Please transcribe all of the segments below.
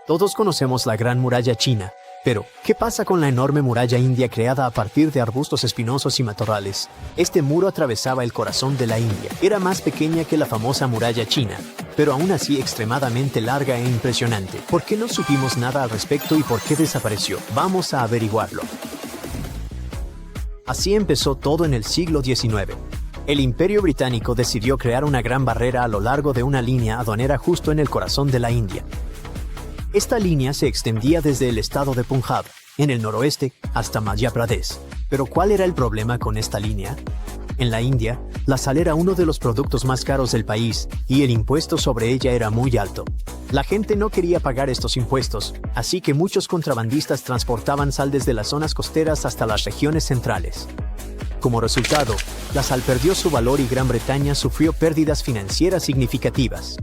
Todos conocemos la Gran Muralla China, pero ¿qué pasa con la enorme muralla india creada a partir de arbustos espinosos y matorrales? Este muro atravesaba el corazón de la India. Era más pequeña que la famosa muralla china, pero aún así extremadamente larga e impresionante. ¿Por qué no supimos nada al respecto y por qué desapareció? Vamos a averiguarlo. Así empezó todo en el siglo XIX. El Imperio Británico decidió crear una gran barrera a lo largo de una línea aduanera justo en el corazón de la India. Esta línea se extendía desde el estado de Punjab, en el noroeste, hasta Madhya Pradesh. Pero ¿cuál era el problema con esta línea? En la India, la sal era uno de los productos más caros del país, y el impuesto sobre ella era muy alto. La gente no quería pagar estos impuestos, así que muchos contrabandistas transportaban sal desde las zonas costeras hasta las regiones centrales. Como resultado, la sal perdió su valor y Gran Bretaña sufrió pérdidas financieras significativas.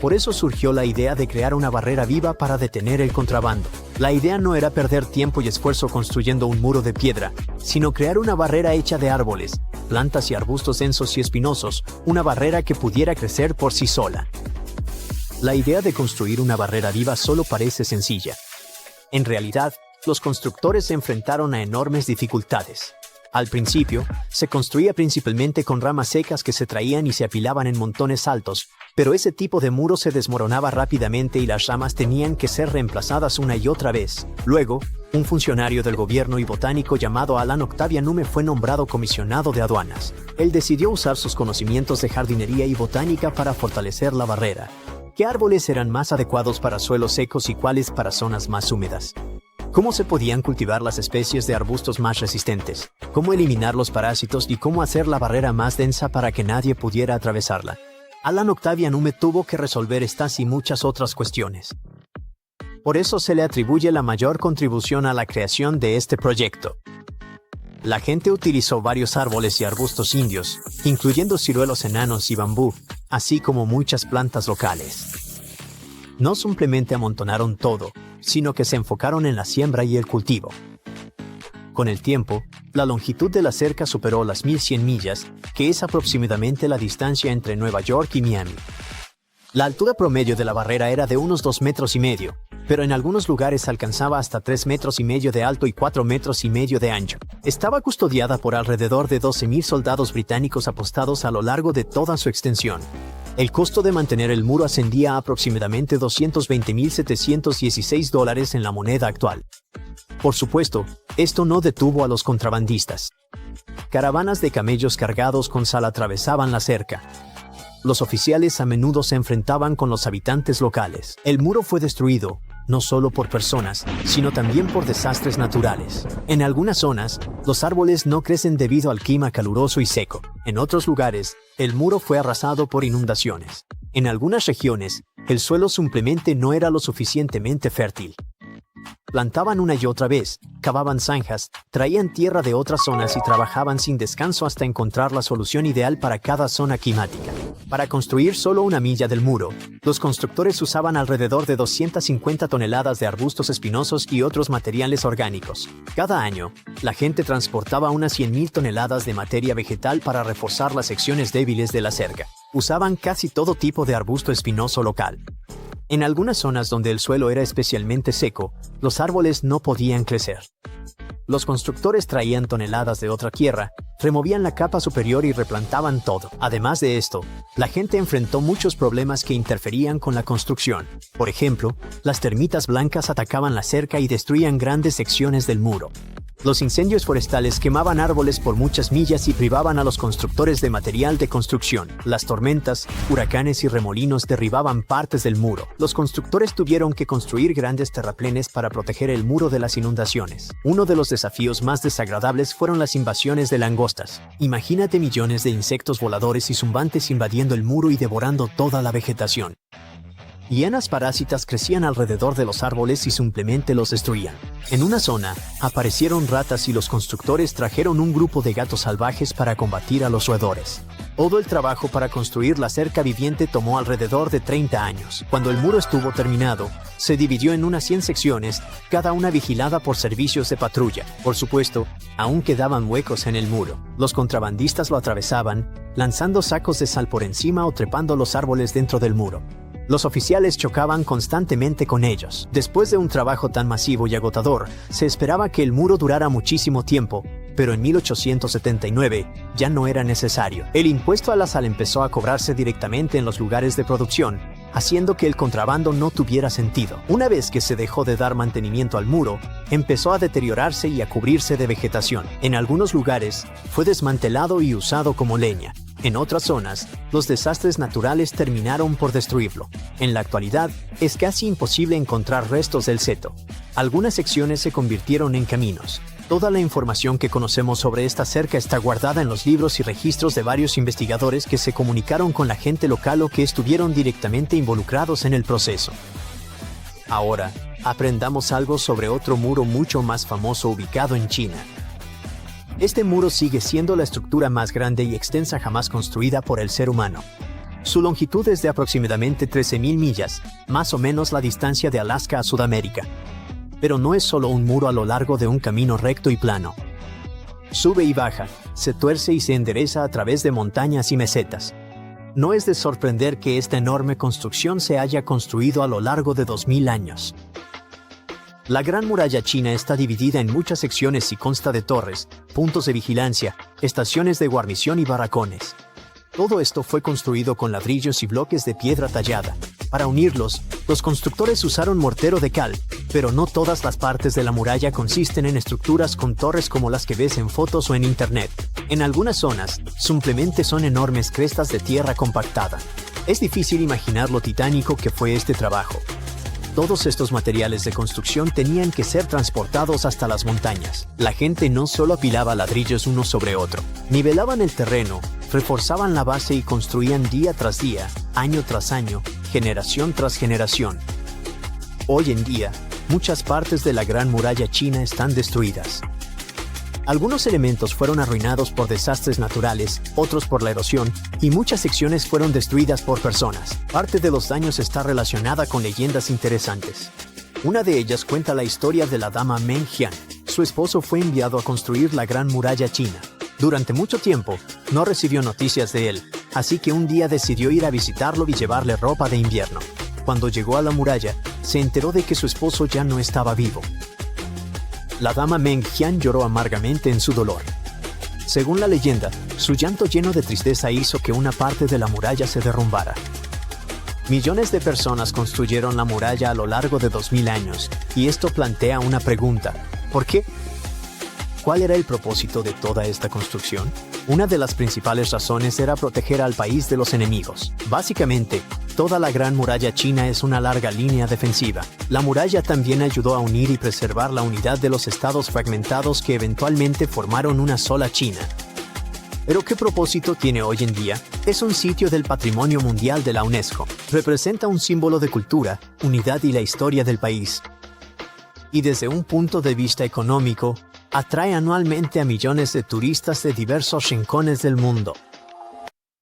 Por eso surgió la idea de crear una barrera viva para detener el contrabando. La idea no era perder tiempo y esfuerzo construyendo un muro de piedra, sino crear una barrera hecha de árboles, plantas y arbustos densos y espinosos, una barrera que pudiera crecer por sí sola. La idea de construir una barrera viva solo parece sencilla. En realidad, los constructores se enfrentaron a enormes dificultades. Al principio, se construía principalmente con ramas secas que se traían y se apilaban en montones altos, pero ese tipo de muro se desmoronaba rápidamente y las ramas tenían que ser reemplazadas una y otra vez. Luego, un funcionario del gobierno y botánico llamado Alan Octavianum fue nombrado comisionado de aduanas. Él decidió usar sus conocimientos de jardinería y botánica para fortalecer la barrera. ¿Qué árboles eran más adecuados para suelos secos y cuáles para zonas más húmedas? ¿Cómo se podían cultivar las especies de arbustos más resistentes? ¿Cómo eliminar los parásitos y cómo hacer la barrera más densa para que nadie pudiera atravesarla? Alan Octavianum tuvo que resolver estas y muchas otras cuestiones. Por eso se le atribuye la mayor contribución a la creación de este proyecto. La gente utilizó varios árboles y arbustos indios, incluyendo ciruelos enanos y bambú, así como muchas plantas locales. No simplemente amontonaron todo, sino que se enfocaron en la siembra y el cultivo. Con el tiempo, la longitud de la cerca superó las 1100 millas, que es aproximadamente la distancia entre Nueva York y Miami. La altura promedio de la barrera era de unos 2,5 metros, pero en algunos lugares alcanzaba hasta 3,5 metros de alto y 4,5 metros de ancho. Estaba custodiada por alrededor de 12,000 soldados británicos apostados a lo largo de toda su extensión. El costo de mantener el muro ascendía a aproximadamente $220,716 en la moneda actual. Por supuesto, esto no detuvo a los contrabandistas. Caravanas de camellos cargados con sal atravesaban la cerca. Los oficiales a menudo se enfrentaban con los habitantes locales. El muro fue destruido, no solo por personas, sino también por desastres naturales. En algunas zonas, los árboles no crecen debido al clima caluroso y seco. En otros lugares, el muro fue arrasado por inundaciones. En algunas regiones, el suelo simplemente no era lo suficientemente fértil. Plantaban una y otra vez, cavaban zanjas, traían tierra de otras zonas y trabajaban sin descanso hasta encontrar la solución ideal para cada zona climática. Para construir solo una milla del muro, los constructores usaban alrededor de 250 toneladas de arbustos espinosos y otros materiales orgánicos. Cada año, la gente transportaba unas 100,000 toneladas de materia vegetal para reforzar las secciones débiles de la cerca. Usaban casi todo tipo de arbusto espinoso local. En algunas zonas donde el suelo era especialmente seco, los árboles no podían crecer. Los constructores traían toneladas de otra tierra, removían la capa superior y replantaban todo. Además de esto, la gente enfrentó muchos problemas que interferían con la construcción. Por ejemplo, las termitas blancas atacaban la cerca y destruían grandes secciones del muro. Los incendios forestales quemaban árboles por muchas millas y privaban a los constructores de material de construcción. Las tormentas, huracanes y remolinos derribaban partes del muro. Los constructores tuvieron que construir grandes terraplenes para proteger el muro de las inundaciones. Uno de los desafíos más desagradables fueron las invasiones de langostas. Imagínate millones de insectos voladores y zumbantes invadiendo el muro y devorando toda la vegetación. Hienas parásitas crecían alrededor de los árboles y simplemente los destruían. En una zona, aparecieron ratas y los constructores trajeron un grupo de gatos salvajes para combatir a los roedores. Todo el trabajo para construir la cerca viviente tomó alrededor de 30 años. Cuando el muro estuvo terminado, se dividió en unas 100 secciones, cada una vigilada por servicios de patrulla. Por supuesto, aún quedaban huecos en el muro. Los contrabandistas lo atravesaban, lanzando sacos de sal por encima o trepando los árboles dentro del muro. Los oficiales chocaban constantemente con ellos. Después de un trabajo tan masivo y agotador, se esperaba que el muro durara muchísimo tiempo, pero en 1879 ya no era necesario. El impuesto a la sal empezó a cobrarse directamente en los lugares de producción, haciendo que el contrabando no tuviera sentido. Una vez que se dejó de dar mantenimiento al muro, empezó a deteriorarse y a cubrirse de vegetación. En algunos lugares, fue desmantelado y usado como leña. En otras zonas, los desastres naturales terminaron por destruirlo. En la actualidad, es casi imposible encontrar restos del seto. Algunas secciones se convirtieron en caminos. Toda la información que conocemos sobre esta cerca está guardada en los libros y registros de varios investigadores que se comunicaron con la gente local o que estuvieron directamente involucrados en el proceso. Ahora, aprendamos algo sobre otro muro mucho más famoso ubicado en China. Este muro sigue siendo la estructura más grande y extensa jamás construida por el ser humano. Su longitud es de aproximadamente 13.000 millas, más o menos la distancia de Alaska a Sudamérica. Pero no es solo un muro a lo largo de un camino recto y plano. Sube y baja, se tuerce y se endereza a través de montañas y mesetas. No es de sorprender que esta enorme construcción se haya construido a lo largo de 2000 años. La Gran Muralla China está dividida en muchas secciones y consta de torres, puntos de vigilancia, estaciones de guarnición y barracones. Todo esto fue construido con ladrillos y bloques de piedra tallada. Para unirlos, los constructores usaron mortero de cal, pero no todas las partes de la muralla consisten en estructuras con torres como las que ves en fotos o en internet. En algunas zonas, simplemente son enormes crestas de tierra compactada. Es difícil imaginar lo titánico que fue este trabajo. Todos estos materiales de construcción tenían que ser transportados hasta las montañas. La gente no solo apilaba ladrillos uno sobre otro, nivelaban el terreno, reforzaban la base y construían día tras día, año tras año, generación tras generación. Hoy en día, muchas partes de la Gran Muralla China están destruidas. Algunos elementos fueron arruinados por desastres naturales, otros por la erosión, y muchas secciones fueron destruidas por personas. Parte de los daños está relacionada con leyendas interesantes. Una de ellas cuenta la historia de la dama Meng Jian. Su esposo fue enviado a construir la Gran Muralla China. Durante mucho tiempo, no recibió noticias de él, así que un día decidió ir a visitarlo y llevarle ropa de invierno. Cuando llegó a la muralla, se enteró de que su esposo ya no estaba vivo. La dama Meng Jian lloró amargamente en su dolor. Según la leyenda, su llanto lleno de tristeza hizo que una parte de la muralla se derrumbara. Millones de personas construyeron la muralla a lo largo de 2000 años, y esto plantea una pregunta: ¿por qué? ¿Cuál era el propósito de toda esta construcción? Una de las principales razones era proteger al país de los enemigos. Básicamente, toda la Gran Muralla China es una larga línea defensiva. La muralla también ayudó a unir y preservar la unidad de los estados fragmentados que eventualmente formaron una sola China. ¿Pero qué propósito tiene hoy en día? Es un sitio del Patrimonio Mundial de la UNESCO. Representa un símbolo de cultura, unidad y la historia del país. Y desde un punto de vista económico, atrae anualmente a millones de turistas de diversos rincones del mundo.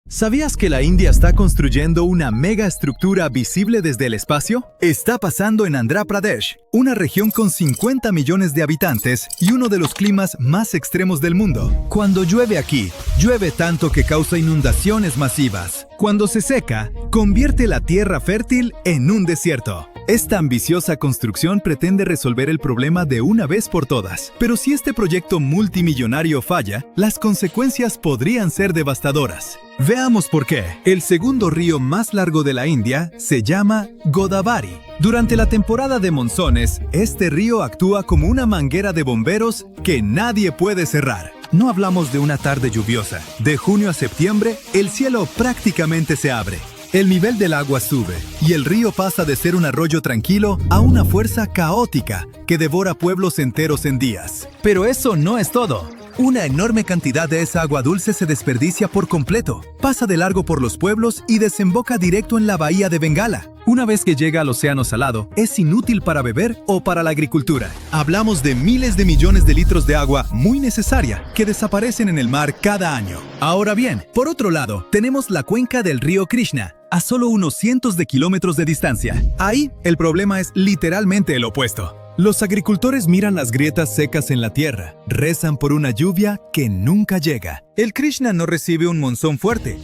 ¿Sabías que la India está construyendo una mega estructura visible desde el espacio? Está pasando en Andhra Pradesh, una región con 50 millones de habitantes y uno de los climas más extremos del mundo. Cuando llueve aquí, llueve tanto que causa inundaciones masivas. Cuando se seca, convierte la tierra fértil en un desierto. Esta ambiciosa construcción pretende resolver el problema de una vez por todas. Pero si este proyecto multimillonario falla, las consecuencias podrían ser devastadoras. Veamos por qué. El segundo río más largo de la India se llama Godavari. Durante la temporada de monzones, este río actúa como una manguera de bomberos que nadie puede cerrar. No hablamos de una tarde lluviosa. De junio a septiembre, el cielo prácticamente se abre. El nivel del agua sube y el río pasa de ser un arroyo tranquilo a una fuerza caótica que devora pueblos enteros en días. Pero eso no es todo. Una enorme cantidad de esa agua dulce se desperdicia por completo, pasa de largo por los pueblos y desemboca directo en la bahía de Bengala. Una vez que llega al océano salado, es inútil para beber o para la agricultura. Hablamos de miles de millones de litros de agua muy necesaria que desaparecen en el mar cada año. Ahora bien, por otro lado, tenemos la cuenca del río Krishna, a solo unos cientos de kilómetros de distancia. Ahí, el problema es literalmente el opuesto. Los agricultores miran las grietas secas en la tierra, rezan por una lluvia que nunca llega. El Krishna no recibe un monzón fuerte.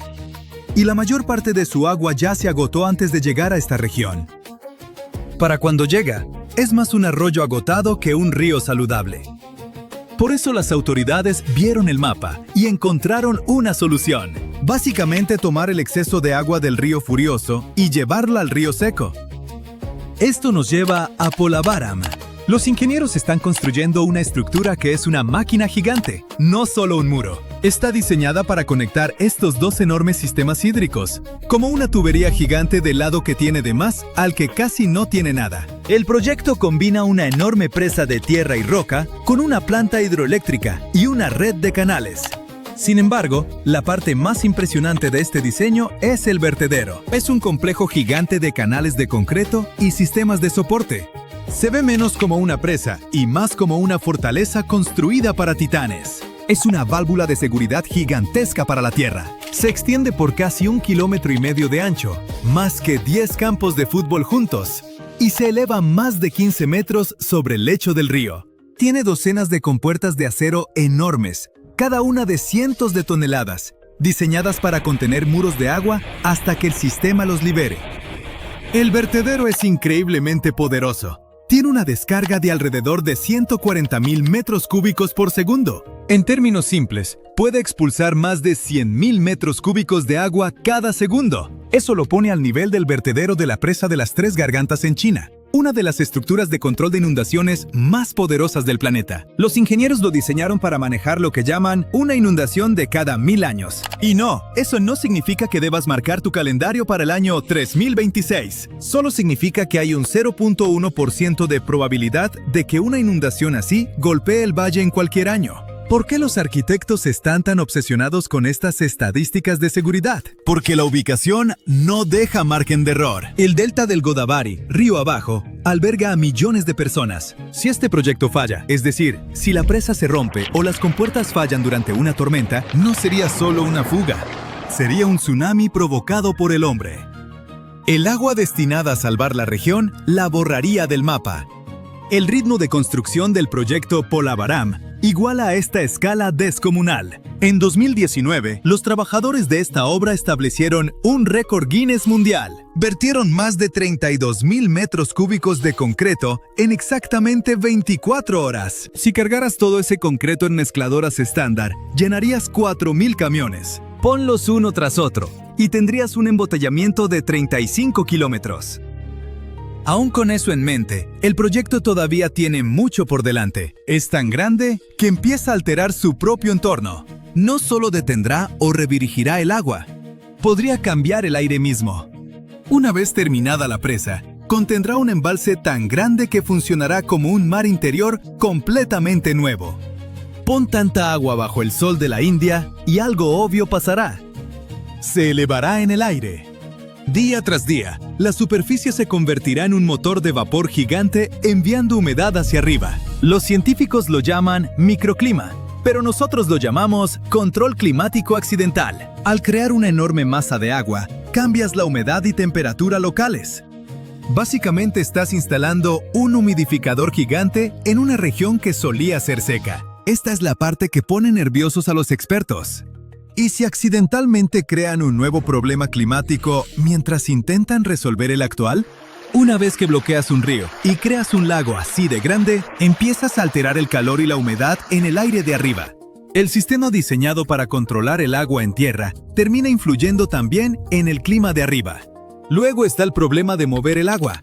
y la mayor parte de su agua ya se agotó antes de llegar a esta región. Para cuando llega, es más un arroyo agotado que un río saludable. Por eso las autoridades vieron el mapa y encontraron una solución. Básicamente tomar el exceso de agua del río Furioso y llevarla al río seco. Esto nos lleva a Polavaram. Los ingenieros están construyendo una estructura que es una máquina gigante, no solo un muro. Está diseñada para conectar estos dos enormes sistemas hídricos, como una tubería gigante del lado que tiene de más al que casi no tiene nada. El proyecto combina una enorme presa de tierra y roca con una planta hidroeléctrica y una red de canales. Sin embargo, la parte más impresionante de este diseño es el vertedero. Es un complejo gigante de canales de concreto y sistemas de soporte. Se ve menos como una presa y más como una fortaleza construida para titanes. Es una válvula de seguridad gigantesca para la Tierra. Se extiende por casi 1,5 kilómetros de ancho, más que 10 campos de fútbol juntos, y se eleva más de 15 metros sobre el lecho del río. Tiene docenas de compuertas de acero enormes, cada una de cientos de toneladas, diseñadas para contener muros de agua hasta que el sistema los libere. El vertedero es increíblemente poderoso. Tiene una descarga de alrededor de 140,000 metros cúbicos por segundo. En términos simples, puede expulsar más de 100,000 metros cúbicos de agua cada segundo. Eso lo pone al nivel del vertedero de la presa de las Tres Gargantas en China, una de las estructuras de control de inundaciones más poderosas del planeta. Los ingenieros lo diseñaron para manejar lo que llaman una inundación de cada 1000 años. Y no, eso no significa que debas marcar tu calendario para el año 3026. Solo significa que hay un 0.1% de probabilidad de que una inundación así golpee el valle en cualquier año. ¿Por qué los arquitectos están tan obsesionados con estas estadísticas de seguridad? Porque la ubicación no deja margen de error. El delta del Godavari, río abajo, alberga a millones de personas. Si este proyecto falla, es decir, si la presa se rompe o las compuertas fallan durante una tormenta, no sería solo una fuga. Sería un tsunami provocado por el hombre. El agua destinada a salvar la región la borraría del mapa. El ritmo de construcción del proyecto Polavaram iguala a esta escala descomunal. En 2019, los trabajadores de esta obra establecieron un récord Guinness mundial. Vertieron más de 32,000 metros cúbicos de concreto en exactamente 24 horas. Si cargaras todo ese concreto en mezcladoras estándar, llenarías 4,000 camiones. Ponlos uno tras otro y tendrías un embotellamiento de 35 kilómetros. Aún con eso en mente, el proyecto todavía tiene mucho por delante. Es tan grande que empieza a alterar su propio entorno. No solo detendrá o redirigirá el agua, podría cambiar el aire mismo. Una vez terminada la presa, contendrá un embalse tan grande que funcionará como un mar interior completamente nuevo. Pon tanta agua bajo el sol de la India y algo obvio pasará. Se elevará en el aire. Día tras día, la superficie se convertirá en un motor de vapor gigante enviando humedad hacia arriba. Los científicos lo llaman microclima, pero nosotros lo llamamos control climático accidental. Al crear una enorme masa de agua, cambias la humedad y temperatura locales. Básicamente estás instalando un humidificador gigante en una región que solía ser seca. Esta es la parte que pone nerviosos a los expertos. ¿Y si accidentalmente crean un nuevo problema climático mientras intentan resolver el actual? Una vez que bloqueas un río y creas un lago así de grande, empiezas a alterar el calor y la humedad en el aire de arriba. El sistema diseñado para controlar el agua en tierra termina influyendo también en el clima de arriba. Luego está el problema de mover el agua.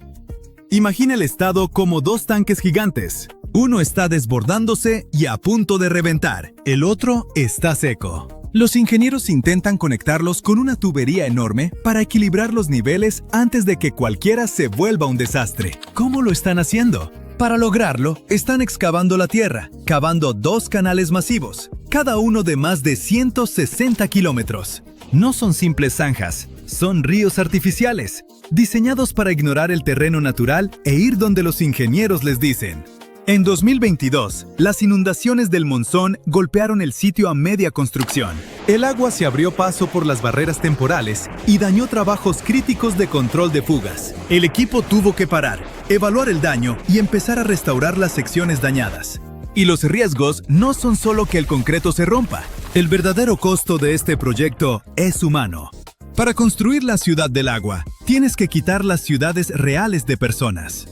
Imagina el estado como dos tanques gigantes. Uno está desbordándose y a punto de reventar. El otro está seco. Los ingenieros intentan conectarlos con una tubería enorme para equilibrar los niveles antes de que cualquiera se vuelva un desastre. ¿Cómo lo están haciendo? Para lograrlo, están excavando la tierra, cavando dos canales masivos, cada uno de más de 160 kilómetros. No son simples zanjas, son ríos artificiales, diseñados para ignorar el terreno natural e ir donde los ingenieros les dicen. En 2022, las inundaciones del monzón golpearon el sitio a media construcción. El agua se abrió paso por las barreras temporales y dañó trabajos críticos de control de fugas. El equipo tuvo que parar, evaluar el daño y empezar a restaurar las secciones dañadas. Y los riesgos no son solo que el concreto se rompa. El verdadero costo de este proyecto es humano. Para construir la ciudad del agua, tienes que quitar las ciudades reales de personas.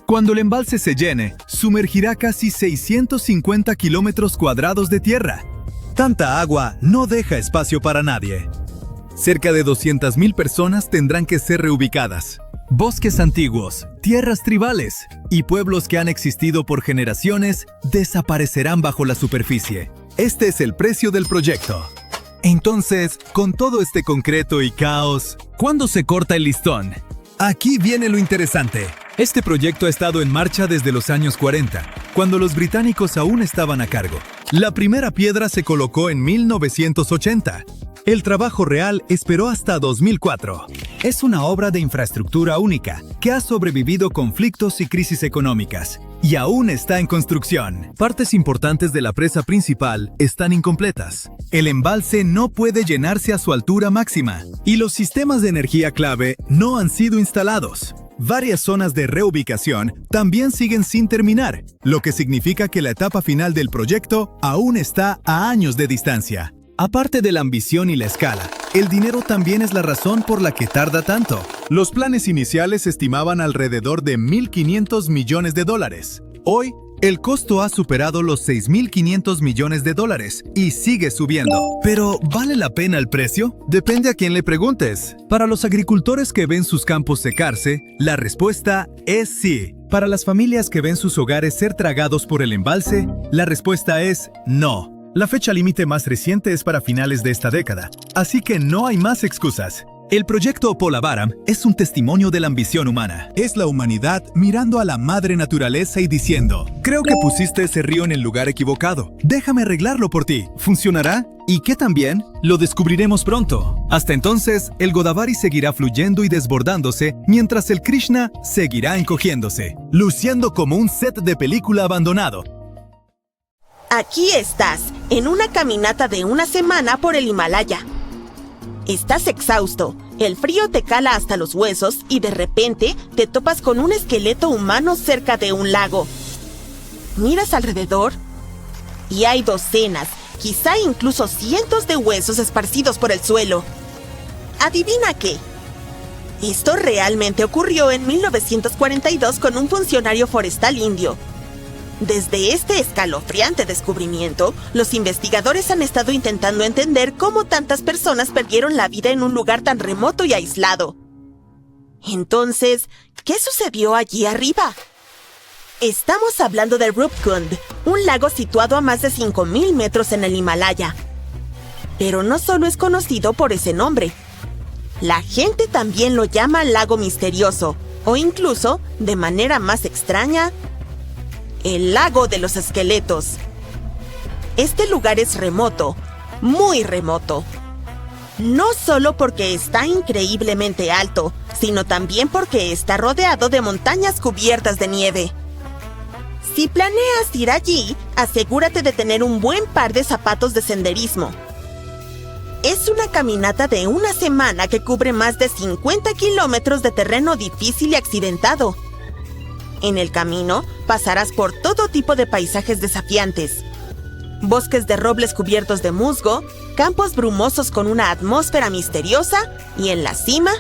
Cuando el embalse se llene, sumergirá casi 650 kilómetros cuadrados de tierra. Tanta agua no deja espacio para nadie. Cerca de 200,000 personas tendrán que ser reubicadas. Bosques antiguos, tierras tribales y pueblos que han existido por generaciones desaparecerán bajo la superficie. Este es el precio del proyecto. Entonces, con todo este concreto y caos, ¿cuándo se corta el listón? Aquí viene lo interesante. Este proyecto ha estado en marcha desde los años 40, cuando los británicos aún estaban a cargo. La primera piedra se colocó en 1980. El trabajo real esperó hasta 2004. Es una obra de infraestructura única que ha sobrevivido conflictos y crisis económicas y aún está en construcción. Partes importantes de la presa principal están incompletas. El embalse no puede llenarse a su altura máxima y los sistemas de energía clave no han sido instalados. Varias zonas de reubicación también siguen sin terminar, lo que significa que la etapa final del proyecto aún está a años de distancia. Aparte de la ambición y la escala, el dinero también es la razón por la que tarda tanto. Los planes iniciales estimaban alrededor de $1,500 millones. Hoy, el costo ha superado los $6,500 millones y sigue subiendo. ¿Pero vale la pena el precio? Depende a quién le preguntes. Para los agricultores que ven sus campos secarse, la respuesta es sí. Para las familias que ven sus hogares ser tragados por el embalse, la respuesta es no. La fecha límite más reciente es para finales de esta década, así que no hay más excusas. El proyecto Polavaram es un testimonio de la ambición humana. Es la humanidad mirando a la madre naturaleza y diciendo: creo que pusiste ese río en el lugar equivocado. Déjame arreglarlo por ti. ¿Funcionará? ¿Y qué también? Lo descubriremos pronto. Hasta entonces, el Godavari seguirá fluyendo y desbordándose, mientras el Krishna seguirá encogiéndose, luciendo como un set de película abandonado. Aquí estás, en una caminata de una semana por el Himalaya. Estás exhausto, el frío te cala hasta los huesos y de repente te topas con un esqueleto humano cerca de un lago. Miras alrededor y hay docenas, quizá incluso cientos de huesos esparcidos por el suelo. ¿Adivina qué? Esto realmente ocurrió en 1942 con un funcionario forestal indio. Desde este escalofriante descubrimiento, los investigadores han estado intentando entender cómo tantas personas perdieron la vida en un lugar tan remoto y aislado. Entonces, ¿qué sucedió allí arriba? Estamos hablando de Rupkund, un lago situado a más de 5,000 metros en el Himalaya. Pero no solo es conocido por ese nombre. La gente también lo llama lago misterioso, o incluso, de manera más extraña, el lago de los esqueletos. Este lugar es remoto, muy remoto. No solo porque está increíblemente alto, sino también porque está rodeado de montañas cubiertas de nieve. Si planeas ir allí, asegúrate de tener un buen par de zapatos de senderismo. Es una caminata de una semana que cubre más de 50 kilómetros de terreno difícil y accidentado. En el camino, pasarás por todo tipo de paisajes desafiantes. Bosques de robles cubiertos de musgo, campos brumosos con una atmósfera misteriosa y en la cima,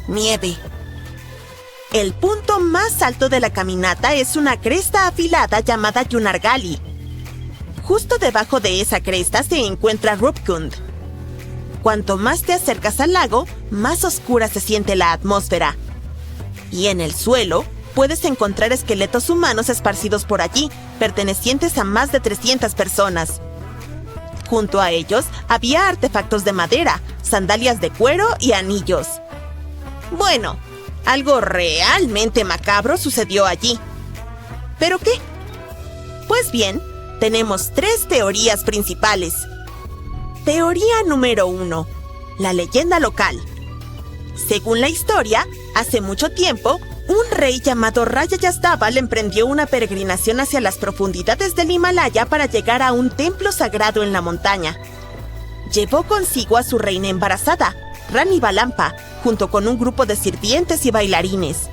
nieve. El punto más alto de la caminata es una cresta afilada llamada Yunargali. Justo debajo de esa cresta se encuentra Rupkund. Cuanto más te acercas al lago, más oscura se siente la atmósfera. Y en el suelo, puedes encontrar esqueletos humanos esparcidos por allí, pertenecientes a más de 300 personas. Junto a ellos, había artefactos de madera, sandalias de cuero y anillos. Bueno, algo realmente macabro sucedió allí. ¿Pero qué? Pues bien, tenemos 3 teorías principales. Teoría número 1. La leyenda local. Según la historia, hace mucho tiempo, un rey llamado Raya Yazdava emprendió una peregrinación hacia las profundidades del Himalaya para llegar a un templo sagrado en la montaña. Llevó consigo a su reina embarazada, Rani Balampa, junto con un grupo de sirvientes y bailarines.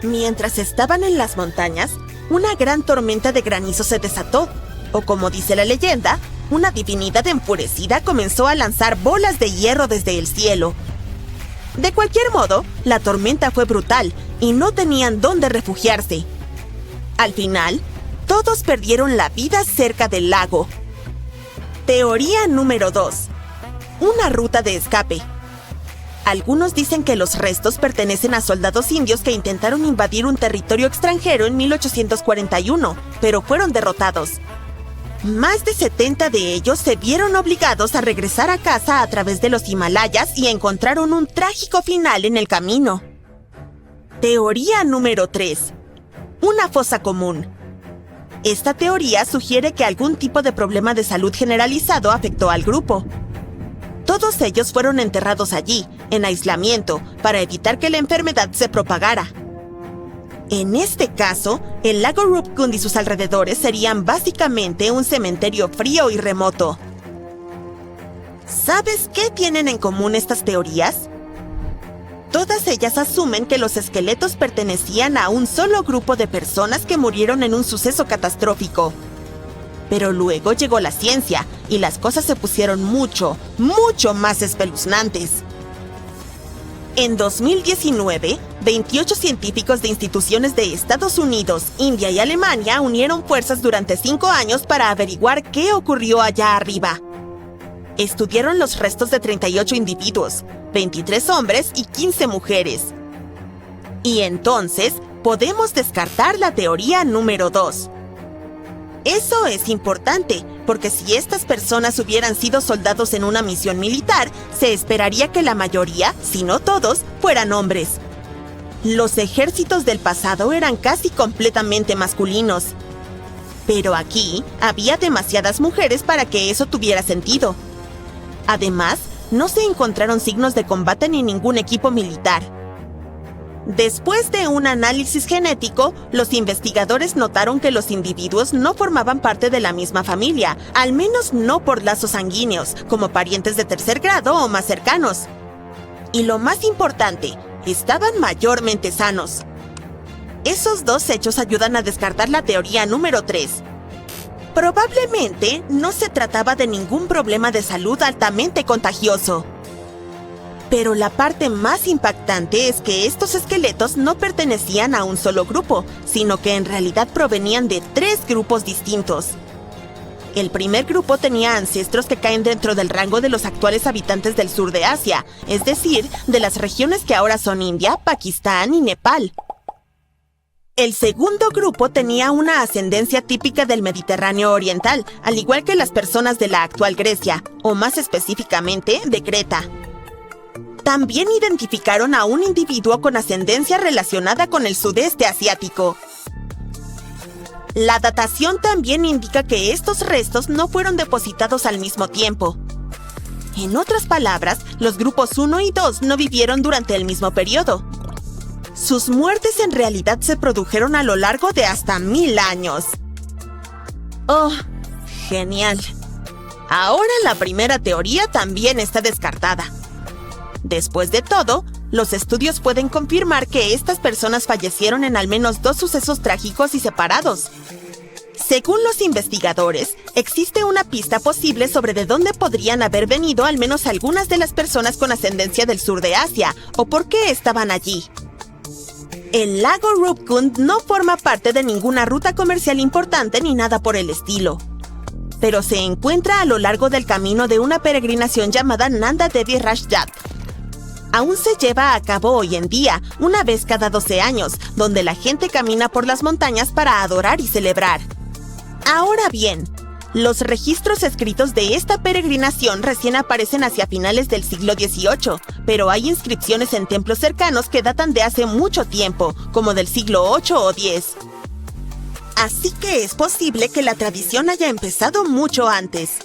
Mientras estaban en las montañas, una gran tormenta de granizo se desató, o como dice la leyenda, una divinidad enfurecida comenzó a lanzar bolas de hierro desde el cielo. De cualquier modo, la tormenta fue brutal y no tenían dónde refugiarse. Al final, todos perdieron la vida cerca del lago. Teoría número 2. Una ruta de escape. Algunos dicen que los restos pertenecen a soldados indios que intentaron invadir un territorio extranjero en 1841, pero fueron derrotados. Más de 70 de ellos se vieron obligados a regresar a casa a través de los Himalayas y encontraron un trágico final en el camino. Teoría número 3. Una fosa común. Esta teoría sugiere que algún tipo de problema de salud generalizado afectó al grupo. Todos ellos fueron enterrados allí, en aislamiento, para evitar que la enfermedad se propagara. En este caso, el lago Rupkund y sus alrededores serían básicamente un cementerio frío y remoto. ¿Sabes qué tienen en común estas teorías? Todas ellas asumen que los esqueletos pertenecían a un solo grupo de personas que murieron en un suceso catastrófico. Pero luego llegó la ciencia y las cosas se pusieron mucho más espeluznantes. En 2019, 28 científicos de instituciones de Estados Unidos, India y Alemania unieron fuerzas durante 5 años para averiguar qué ocurrió allá arriba. Estudiaron los restos de 38 individuos, 23 hombres y 15 mujeres. Y entonces, podemos descartar la teoría número 2. Eso es importante, porque si estas personas hubieran sido soldados en una misión militar, se esperaría que la mayoría, si no todos, fueran hombres. Los ejércitos del pasado eran casi completamente masculinos. Pero aquí había demasiadas mujeres para que eso tuviera sentido. Además, no se encontraron signos de combate ni ningún equipo militar. Después de un análisis genético, los investigadores notaron que los individuos no formaban parte de la misma familia, al menos no por lazos sanguíneos, como parientes de tercer grado o más cercanos. Y lo más importante, estaban mayormente sanos. Esos dos hechos ayudan a descartar la teoría número 3. Probablemente no se trataba de ningún problema de salud altamente contagioso. Pero la parte más impactante es que estos esqueletos no pertenecían a un solo grupo, sino que en realidad provenían de 3 grupos distintos. El primer grupo tenía ancestros que caen dentro del rango de los actuales habitantes del sur de Asia, es decir, de las regiones que ahora son India, Pakistán y Nepal. El segundo grupo tenía una ascendencia típica del Mediterráneo oriental, al igual que las personas de la actual Grecia, o más específicamente, de Creta. También identificaron a un individuo con ascendencia relacionada con el sudeste asiático. La datación también indica que estos restos no fueron depositados al mismo tiempo. En otras palabras, los grupos 1 y 2 no vivieron durante el mismo periodo. Sus muertes en realidad se produjeron a lo largo de hasta 1000 años. ¡Oh, genial! Ahora la primera teoría también está descartada. Después de todo, los estudios pueden confirmar que estas personas fallecieron en al menos 2 sucesos trágicos y separados. Según los investigadores, existe una pista posible sobre de dónde podrían haber venido al menos algunas de las personas con ascendencia del sur de Asia, o por qué estaban allí. El lago Rupkund no forma parte de ninguna ruta comercial importante ni nada por el estilo, pero se encuentra a lo largo del camino de una peregrinación llamada Nanda Devi Rajyat. Aún se lleva a cabo hoy en día, una vez cada 12 años, donde la gente camina por las montañas para adorar y celebrar. Ahora bien, los registros escritos de esta peregrinación recién aparecen hacia finales del siglo XVIII, pero hay inscripciones en templos cercanos que datan de hace mucho tiempo, como del siglo VIII o X. Así que es posible que la tradición haya empezado mucho antes.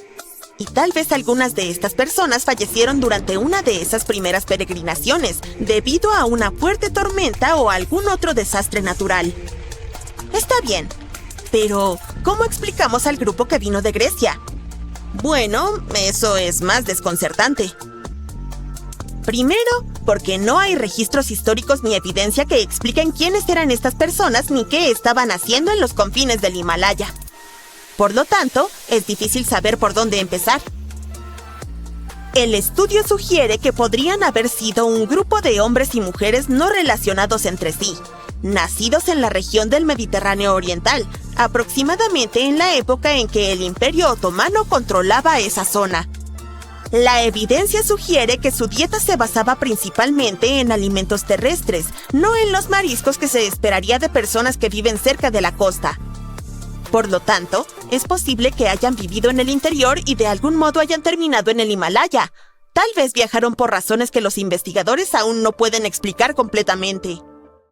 Y tal vez algunas de estas personas fallecieron durante una de esas primeras peregrinaciones, debido a una fuerte tormenta o algún otro desastre natural. Está bien, pero ¿cómo explicamos al grupo que vino de Grecia? Bueno, eso es más desconcertante. Primero, porque no hay registros históricos ni evidencia que expliquen quiénes eran estas personas ni qué estaban haciendo en los confines del Himalaya. Por lo tanto, es difícil saber por dónde empezar. El estudio sugiere que podrían haber sido un grupo de hombres y mujeres no relacionados entre sí, nacidos en la región del Mediterráneo Oriental, aproximadamente en la época en que el Imperio Otomano controlaba esa zona. La evidencia sugiere que su dieta se basaba principalmente en alimentos terrestres, no en los mariscos que se esperaría de personas que viven cerca de la costa. Por lo tanto, es posible que hayan vivido en el interior y de algún modo hayan terminado en el Himalaya. Tal vez viajaron por razones que los investigadores aún no pueden explicar completamente.